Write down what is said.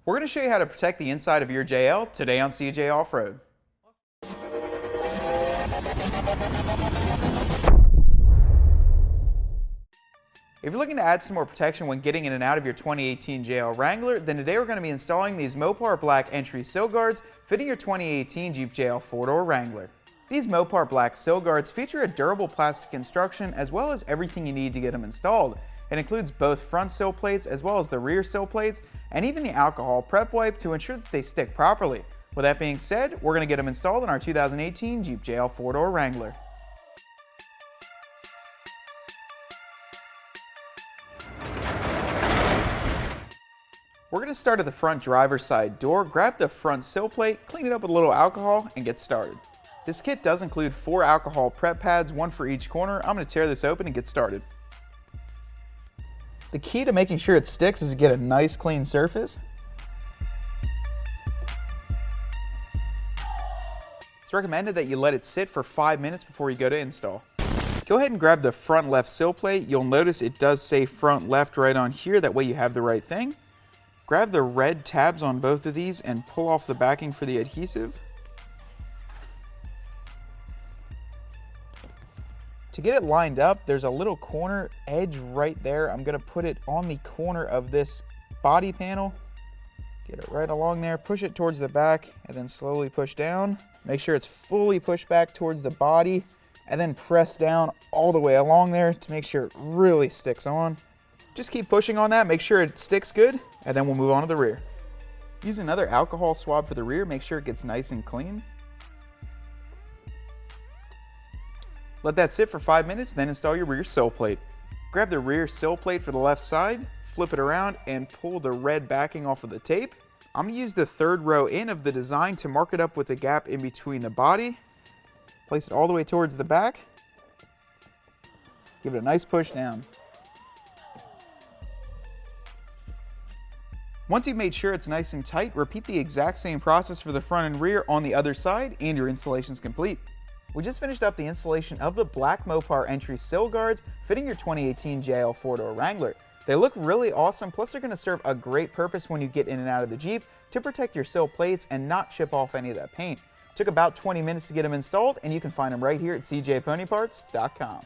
We're going to show you how to protect the inside of your JL today on CJ Off-Road. If you're looking to add some more protection when getting in and out of your 2018 JL Wrangler, then today we're going to be installing these Mopar Black entry sill guards fitting your 2018 Jeep JL 4-door Wrangler. These Mopar Black sill guards feature a durable plastic construction as well as everything you need to get them installed. It includes both front sill plates as well as the rear sill plates and even the alcohol prep wipe to ensure that they stick properly. With that being said, we're going to get them installed in our 2018 Jeep JL 4-door Wrangler. We're going to start at the front driver's side door, grab the front sill plate, clean it up with a little alcohol, and get started. This kit does include 4 alcohol prep pads, 1 for each corner. I'm going to tear this open and get started. The key to making sure it sticks is to get a nice clean surface. It's recommended that you let it sit for 5 minutes before you go to install. Go ahead and grab the front left sill plate. You'll notice it does say front left right on here, that way you have the right thing. Grab the red tabs on both of these and pull off the backing for the adhesive. To get it lined up, there's a little corner edge right there. I'm going to put it on the corner of this body panel. Get it right along there, push it towards the back, and then slowly push down. Make sure it's fully pushed back towards the body, and then press down all the way along there to make sure it really sticks on. Just keep pushing on that, make sure it sticks good, and then we'll move on to the rear. Use another alcohol swab for the rear, make sure it gets nice and clean. Let that sit for 5 minutes, then install your rear sill plate. Grab the rear sill plate for the left side, flip it around, and pull the red backing off of the tape. I'm going to use the third row in of the design to mark it up with a gap in between the body. Place it all the way towards the back. Give it a nice push down. Once you've made sure it's nice and tight, repeat the exact same process for the front and rear on the other side, and your installation is complete. We just finished up the installation of the black Mopar entry sill guards fitting your 2018 JL 4-door Wrangler. They look really awesome, plus they're going to serve a great purpose when you get in and out of the Jeep to protect your sill plates and not chip off any of that paint. Took about 20 minutes to get them installed, and you can find them right here at cjponyparts.com.